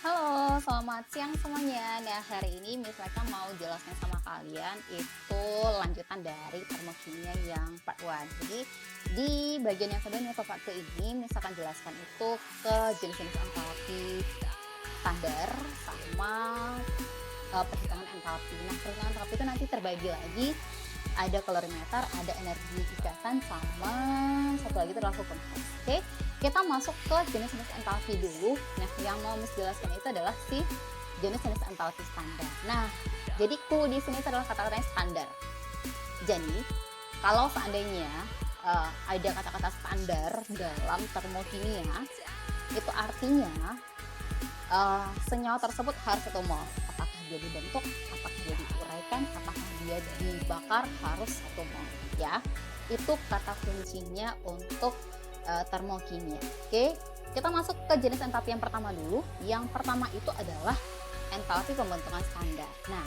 Halo, selamat siang semuanya. Nah, hari ini Miss Leka mau jelaskan sama kalian itu lanjutan dari termokimia yang part 1. Jadi, di bagian yang kedua nih atau part 2 ini Miss akan jelaskan itu ke jenis-jenis entalpi standar sama perhitungan entalpi. Nah, perhitungan entalpi itu nanti terbagi lagi, ada kalorimeter, ada energi ikatan, sama satu lagi itu adalah hukum Hess. Oke, kita masuk ke jenis-jenis entalpi dulu. Nah, yang mau Miss jelaskan itu adalah si jenis-jenis entalpi standar. Nah, jadi di sini itu adalah kata-katanya standar. Jadi, kalau seandainya ada kata-kata standar dalam termokimia, itu artinya senyawa tersebut harus satu mol. Apakah dia dibentuk, apakah dia diuraikan, apakah dia dibakar, harus satu mol. Ya, itu kata kuncinya untuk termokimia. Oke, kita masuk ke jenis entalpi yang pertama dulu. Yang pertama itu adalah entalpi pembentukan standar. Nah,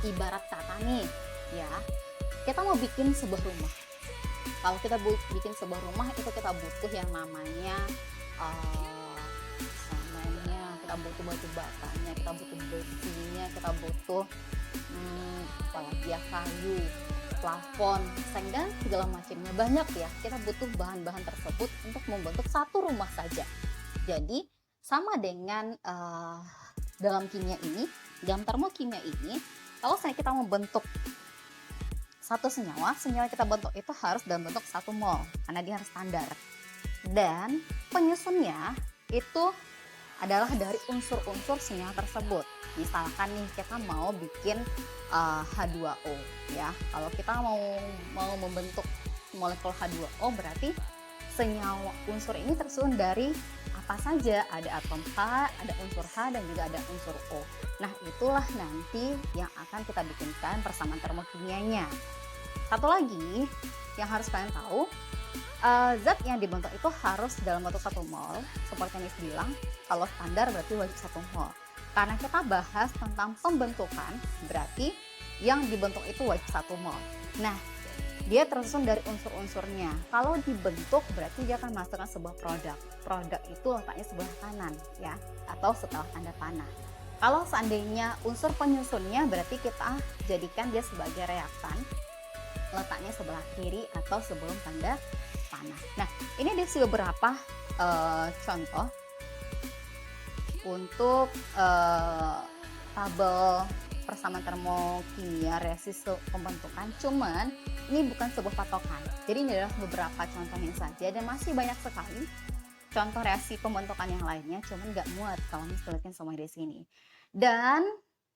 ibarat kata nih, ya, kita mau bikin sebuah rumah. Kalau kita bikin sebuah rumah itu kita butuh yang namanya semennya, kita butuh batu batanya, kita butuh besinya, kita butuh apalagi ya, kayu, plafon, seng dan segala macamnya, banyak ya. Kita butuh bahan-bahan tersebut untuk membentuk satu rumah saja. Jadi sama dengan dalam kimia ini, dalam termokimia ini, kalau saya kita membentuk satu senyawa yang kita bentuk itu harus dalam bentuk 1 mol karena dia harus standar. Dan penyusunnya itu adalah dari unsur-unsur senyawa tersebut. Misalkan nih kita mau bikin H2O ya. Kalau kita mau membentuk molekul H2O berarti senyawa unsur ini tersusun dari apa saja? Ada atom H, ada unsur H dan juga ada unsur O. Nah, itulah nanti yang akan kita bikinkan persamaan termokimianya. Satu lagi yang harus kalian tahu, zat yang dibentuk itu harus dalam bentuk 1 mol. Seperti yang Miss bilang, kalau standar berarti wajib 1 mol. Karena kita bahas tentang pembentukan, berarti yang dibentuk itu wajib 1 mol. Nah, dia tersusun dari unsur-unsurnya. Kalau dibentuk berarti dia akan menghasilkan sebuah produk. Produk itu letaknya sebelah kanan ya, atau setelah tanda panah. Kalau seandainya unsur penyusunnya berarti kita jadikan dia sebagai reaktan, letaknya sebelah kiri atau sebelum tanda panah. Nah, ini ada beberapa contoh untuk tabel persamaan termokimia reaksi pembentukan. Cuman ini bukan sebuah patokan. Jadi ini adalah beberapa contohnya saja dan masih banyak sekali contoh reaksi pembentukan yang lainnya. Cuman nggak muat kalau misalkan semua di sini. Dan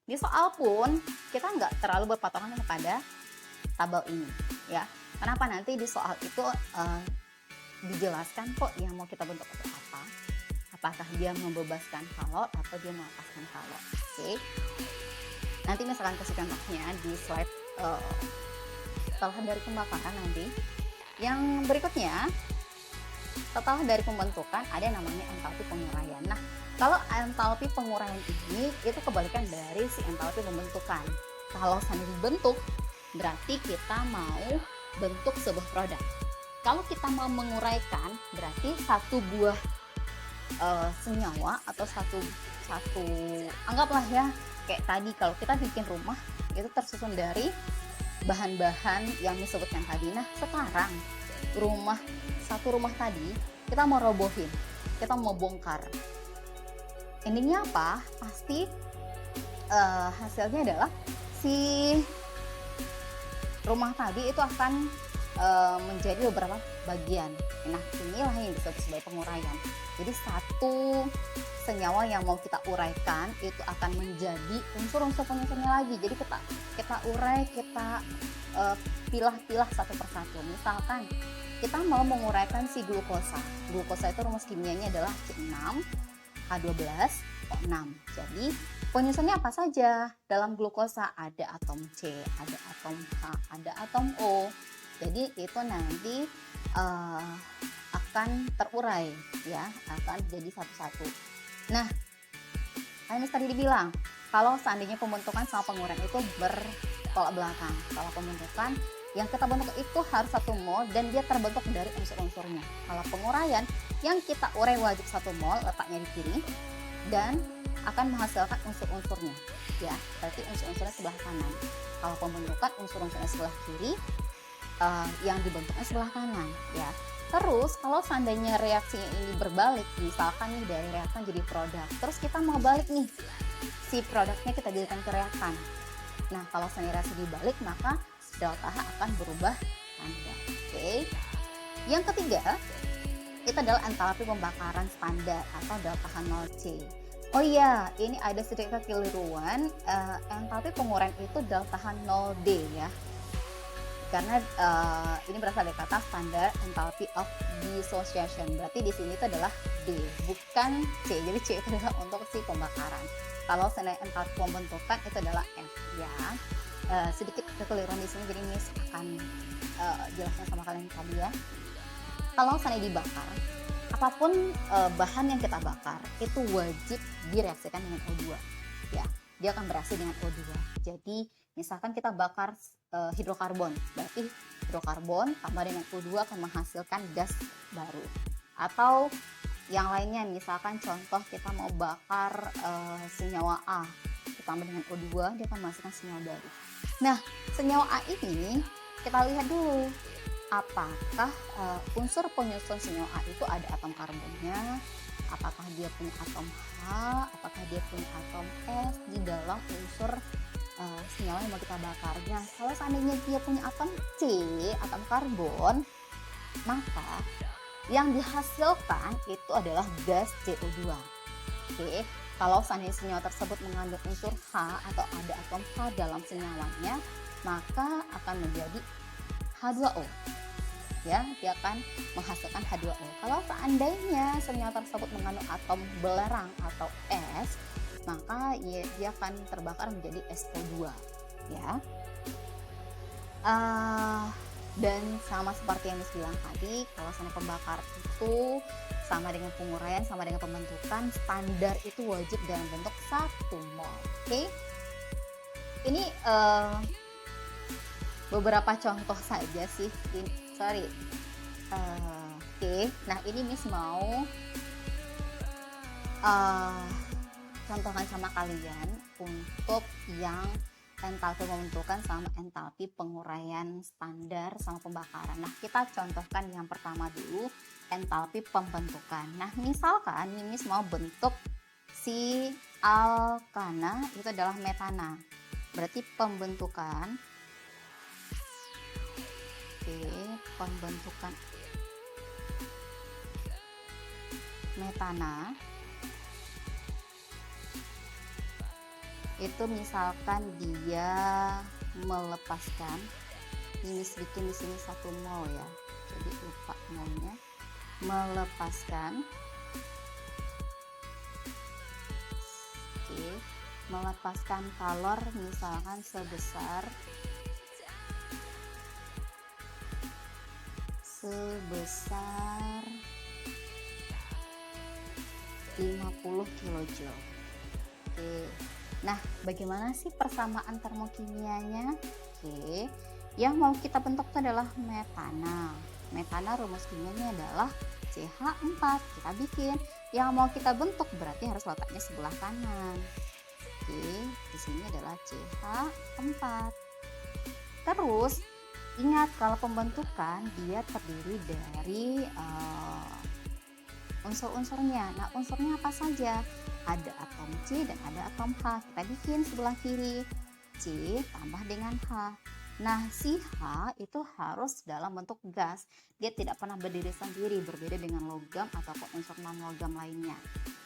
di soal pun kita nggak terlalu berpatokan kepada tabel ini ya. Kenapa? Nanti di soal itu dijelaskan kok yang mau kita bentuk itu apa. Apakah dia membebaskan kalor atau dia melepaskan kalor. Oke. Nanti misalkan kasih contohnya di slide setelah dari pembakaran nanti. Yang berikutnya, setelah dari pembentukan ada yang namanya entalpi penguraian. Nah, kalau entalpi penguraian ini itu kebalikan dari si entalpi pembentukan. Kalau sana dibentuk berarti kita mau bentuk sebuah produk. Kalau kita mau menguraikan berarti satu buah senyawa atau satu anggaplah ya kayak tadi kalau kita bikin rumah itu tersusun dari bahan-bahan yang disebutkan tadi. Nah, sekarang satu rumah tadi kita mau robohin, kita mau bongkar. Endingnya apa? Pasti hasilnya adalah si rumah tadi itu akan menjadi beberapa bagian. Nah, inilah yang disebut sebagai penguraian. Jadi satu senyawa yang mau kita uraikan itu akan menjadi unsur-unsur penyusunnya lagi. Jadi kita urai, kita pilah-pilah satu persatu. Misalkan kita mau menguraikan si glukosa. Glukosa itu rumus kimianya adalah C6 H12O6. Jadi penyusunnya apa saja? Dalam glukosa ada atom C, ada atom H, ada atom O. Jadi itu nanti akan terurai ya, akan jadi satu-satu. Nah, Miss tadi dibilang kalau seandainya pembentukan sama penguraian itu bertolak belakang. Kalau pembentukan yang kita bentuk itu harus 1 mol dan dia terbentuk dari unsur-unsurnya. Kalau penguraian yang kita urai wajib 1 mol letaknya di kiri, dan akan menghasilkan unsur-unsurnya ya. Berarti unsur-unsurnya sebelah kanan. Kalau pembentukan unsur-unsurnya sebelah kiri, yang dibentuknya sebelah kanan ya. Terus kalau seandainya reaksinya ini berbalik, misalkan nih dari reaktan jadi produk, terus kita mau balik nih si produknya kita jadikan ke reaktan. Nah kalau seandainya reaksi dibalik, maka delta H akan berubah tanda. Oke. Yang ketiga itu adalah entalpi pembakaran standar atau delta H 0C. Oh iya, ini ada sedikit kekeliruan, entalpi penguraian itu delta H 0D ya. Karena ini berasal dari kata standar enthalpy of dissociation. Berarti di sini itu adalah D, bukan C. Jadi C itu adalah untuk si pembakaran. Kalau seandainya enthalpy pembentukan itu adalah F ya. Sedikit kekeliruan di sini, jadi Miss akan jelaskan sama kalian tadi ya. Kalau seandainya dibakar, apapun bahan yang kita bakar itu wajib direaksikan dengan O2 ya. Dia akan bereaksi dengan O2. Jadi misalkan kita bakar hidrokarbon, berarti hidrokarbon tambah dengan O2 akan menghasilkan gas baru. Atau yang lainnya, misalkan contoh kita mau bakar senyawa A ditambah dengan O2, dia akan menghasilkan senyawa baru. Nah, senyawa A ini kita lihat dulu apakah unsur penyusun senyawa A itu ada atom karbonnya, apakah dia punya atom H, apakah dia punya atom S di dalam unsur senyawa yang mau kita bakarnya. Kalau seandainya dia punya atom C, atom karbon, maka yang dihasilkan itu adalah gas CO2. Oke, kalau seandainya senyawa tersebut mengandung unsur H atau ada atom H dalam senyawanya, maka akan menjadi H2O. Ya, dia akan menghasilkan H2O. Kalau seandainya senyawa tersebut mengandung atom belerang atau S, maka dia akan terbakar menjadi SO2 ya. Dan sama seperti yang bilang tadi, kalau sama pembakar itu sama dengan penguraian, sama dengan pembentukan, standar itu wajib dalam bentuk 1 mol. Oke. Ini beberapa contoh saja sih. Oke. Nah, ini Miss mau contohkan sama kalian untuk yang entalpi pembentukan sama entalpi penguraian standar sama pembakaran. Nah, kita contohkan yang pertama dulu, entalpi pembentukan. Nah, misalkan Miss mau bentuk si alkana, itu adalah metana. Berarti pembentukan, pembentukan metana itu misalkan dia melepaskan, ini bikin di sini 1 mol ya, jadi lupa molnya, melepaskan kalor misalkan sebesar 50 kJ. Oke. Nah, bagaimana sih persamaan termokimianya? Oke, yang mau kita bentuk itu adalah metana. Metana rumus kimianya adalah CH4. Kita bikin. Yang mau kita bentuk berarti harus letaknya sebelah kanan. Oke, di sini adalah CH4. Terus, ingat kalau pembentukan dia terdiri dari unsur-unsurnya. Nah, unsurnya apa saja? Ada atom C dan ada atom H. Kita bikin sebelah kiri, C tambah dengan H. Nah, si H itu harus dalam bentuk gas. Dia tidak pernah berdiri sendiri, berbeda dengan logam ataupun unsur non-logam lainnya.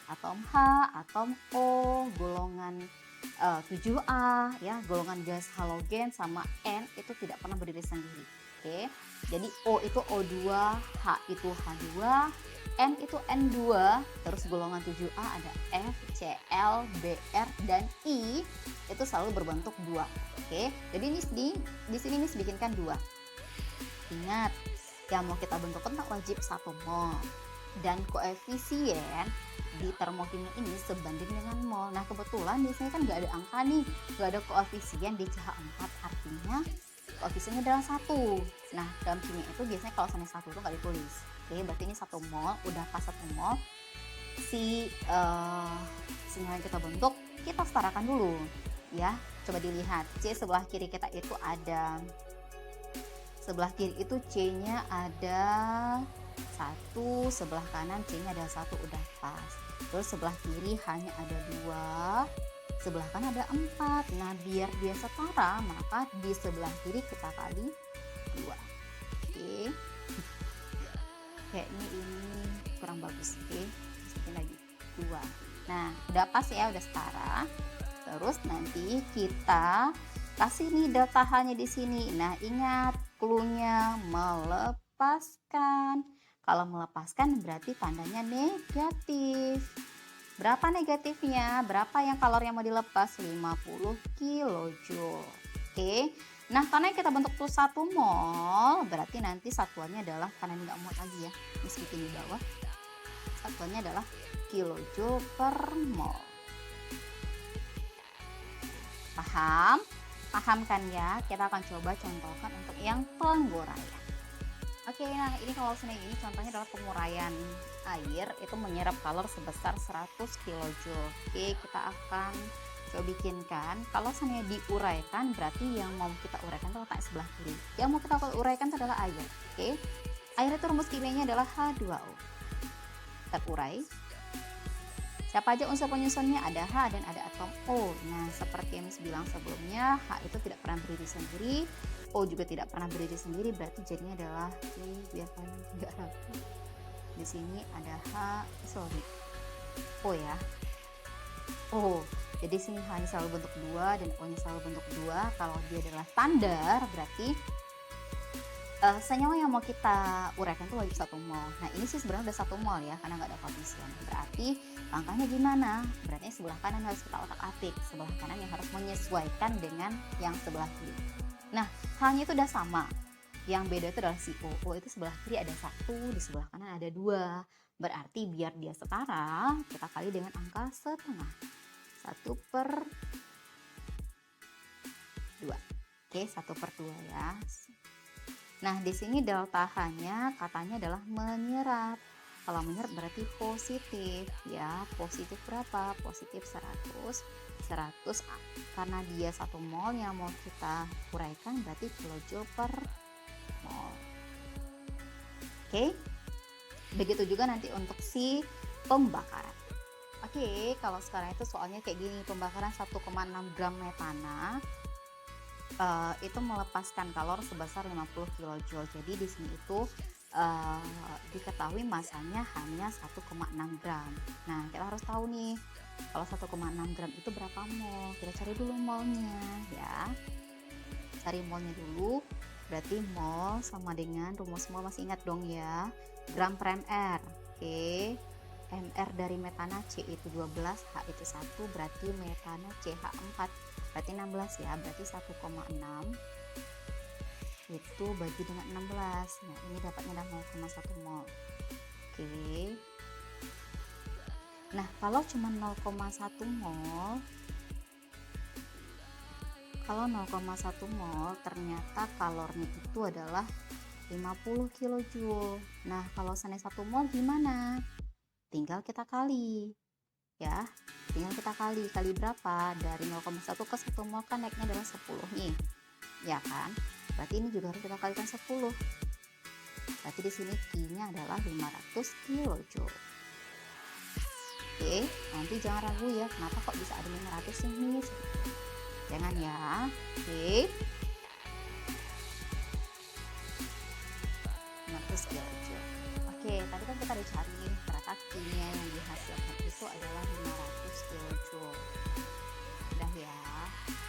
Atom H, atom O, golongan 7A, ya, golongan gas halogen sama N itu tidak pernah berdiri sendiri. Oke, jadi O itu O2, H itu H2, N itu N2, terus golongan 7A ada F, Cl, Br, dan I itu selalu berbentuk 2. Oke, jadi ini di sini Miss bikinkan 2. Ingat, yang mau kita bentuk kan wajib 1 mol. Dan koefisien di termokimia ini sebanding dengan mol. Nah, kebetulan di sini kan nggak ada angka nih, nggak ada koefisien di CH4, artinya koefisiennya adalah 1. Nah, dalam kimia itu biasanya kalau sampai 1 itu nggak ditulis. Oke, berarti ini 1 mol, udah pas 1 mol. Si sinyal yang kita bentuk, kita setarakan dulu ya. Coba dilihat, C sebelah kiri kita itu ada, sebelah kiri itu C-nya ada 1, sebelah kanan C-nya ada 1, udah pas. Terus sebelah kiri hanya ada 2, sebelah kanan ada 4. Nah, biar dia setara, maka di sebelah kiri kita kali 2. Oke. Kayaknya ini kurang bagus. Oke, masukin lagi 2. Nah, udah pas ya, udah setara. Terus nanti kita kasih nih delta H-nya di sini. Nah, ingat clue-nya melepaskan. Kalau melepaskan berarti tandanya negatif. Berapa negatifnya? Berapa yang kalornya mau dilepas? 50 kilojoule. Oke. Nah, karena kita bentuk tuh 1 mol, berarti nanti satuannya adalah, karena ini nggak muat lagi ya, meskipun di bawah, satuannya adalah kilojoule per mol. Paham? Paham kan ya? Kita akan coba contohkan untuk yang penguraian. Oke, nah ini kalau misalnya ini contohnya adalah penguraian air, itu menyerap kalor sebesar 100 kilojoule. Oke, kita akan coba bikinkan. Kalau misalnya diuraikan, berarti yang mau kita uraikan itu letak sebelah kiri. Yang mau kita uraikan itu adalah air. Oke, air itu rumus kimianya adalah H2O. Terurai. Siapa aja unsur penyusunnya? Ada H dan ada atom O. Nah, seperti yang Miss bilang sebelumnya, H itu tidak pernah berdiri sendiri, O juga tidak pernah berdiri sendiri, berarti jadinya adalah, biar kalian tidak ragu. Di sini ada O ya. O. Jadi sini H-nya selalu bentuk 2 dan O-nya selalu bentuk 2. Kalau dia adalah standar, berarti senyawa yang mau kita uraikan itu wajib 1 mol. Nah, ini sih sebenarnya udah 1 mol ya, karena nggak ada koefisien. Berarti langkahnya gimana? Berarti sebelah kanan harus kita otak-atik, sebelah kanan yang harus menyesuaikan dengan yang sebelah kiri. Nah, halnya itu udah sama. Yang beda itu adalah si O. O itu sebelah kiri ada 1, di sebelah kanan ada 2. Berarti biar dia setara, kita kali dengan angka setengah. 1/2. Oke, 1/2 ya. Nah, di sini delta H-nya katanya adalah menyerap. Kalau menyerap berarti positif ya. Positif berapa? Positif 100. 100 karena dia 1 mol, yang mau kita uraikan berarti kilojoule per mol. Oke. Begitu juga nanti untuk si pembakaran. Oke, kalau sekarang itu soalnya kayak gini, pembakaran 1,6 gram metana itu melepaskan kalor sebesar 50 kilojoule. Jadi di sini itu diketahui masanya hanya 1,6 gram. Nah, kita harus tahu nih, kalau 1,6 gram itu berapa mol. Kita cari dulu molnya ya. Cari molnya dulu. Berarti mol sama dengan rumus mol, masih ingat dong ya, gram per mr. Oke. MR dari metana C itu 12, H itu 1, berarti metana CH4 berarti 16 ya, berarti 1,6 itu bagi dengan 16. Nah, ini dapatnya 0,1 mol. Oke. Nah, kalau cuma 0,1 mol, kalau 0,1 mol ternyata kalornya itu adalah 50 kilojoule. Nah, kalau seandainya 1 mol gimana? Tinggal kita kali ya, tinggal kita kali berapa, dari 0,1 ke 1 mol kan naiknya adalah 10 nih ya kan, berarti ini juga harus kita kalikan 10, berarti di sini Q-nya adalah 500 kilojoule. Oke, nanti jangan ragu ya, kenapa kok bisa ada 500 nih, jangan ya. Oke, 500 kilojoule. Oke, tadi kan kita udah cari ternyata Q-nya yang dihasilkan itu adalah 500 kilojoule. Udah ya.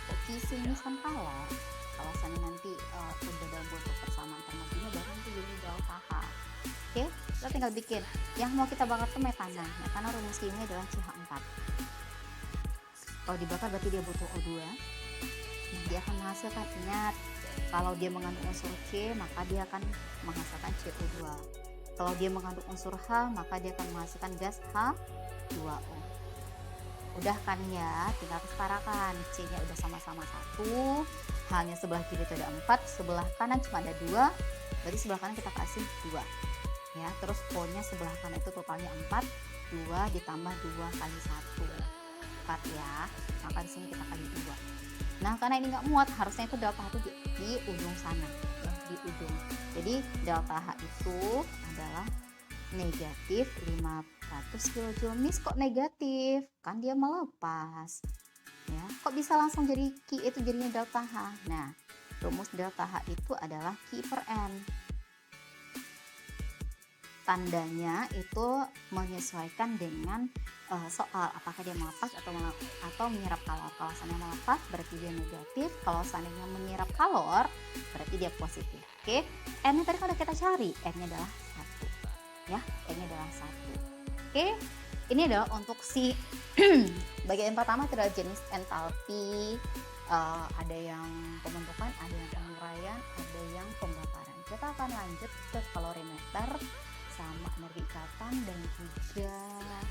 Kok Q-nya kan kalor. Kalau misalnya nanti udah dalam bentuk persamaan termodinnya, baru nanti jadi delta H. Oke, kita tinggal bikin. Yang mau kita bakar tuh metana. Metana rumus Q-nya adalah CH4. Kalau dibakar berarti dia butuh O2. Nah, dia akan menghasilkan, ingat, kalau dia mengandung unsur C, maka dia akan menghasilkan CO2. Kalau dia mengandung unsur H, maka dia akan menghasilkan gas H2O. Udah kan ya, tinggal kesetarakan. C-nya udah sama-sama 1, H-nya sebelah kiri itu ada 4, sebelah kanan cuma ada 2, berarti sebelah kanan kita kasih 2 ya. Terus O-nya sebelah kanan itu totalnya 4, 2 ditambah 2 kali 1, 4 ya, maka di sini kita kali 2. Nah, karena ini nggak muat, harusnya itu delta H itu di ujung sana, ya, di ujung. Jadi delta H itu adalah negatif 500 kJ. Miss, kok negatif? Kan dia melepas. Ya, kok bisa langsung jadi Q itu jadinya delta H? Nah, rumus delta H itu adalah Q per N. Tandanya itu menyesuaikan dengan soal apakah dia melepas atau menyerap kalor. Kalau seandainya melepas berarti dia negatif, kalau seandainya menyerap kalor berarti dia positif. Oke, N-nya tadi kalau kita cari, N-nya adalah 1 ya, N-nya adalah 1. Oke, ini adalah untuk si bagian pertama itu adalah jenis entalpi, ada yang pembentukan, ada yang penguraian, ada yang pembakaran. Kita akan lanjut ke kalorimeter sama energi ikatan dan juga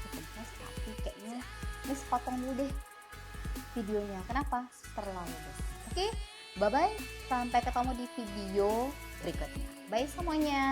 fitness, tapi kayaknya Miss potong dulu deh videonya. Kenapa? Terlalu besar. Oke, bye bye, sampai ketemu di video berikutnya. Bye semuanya.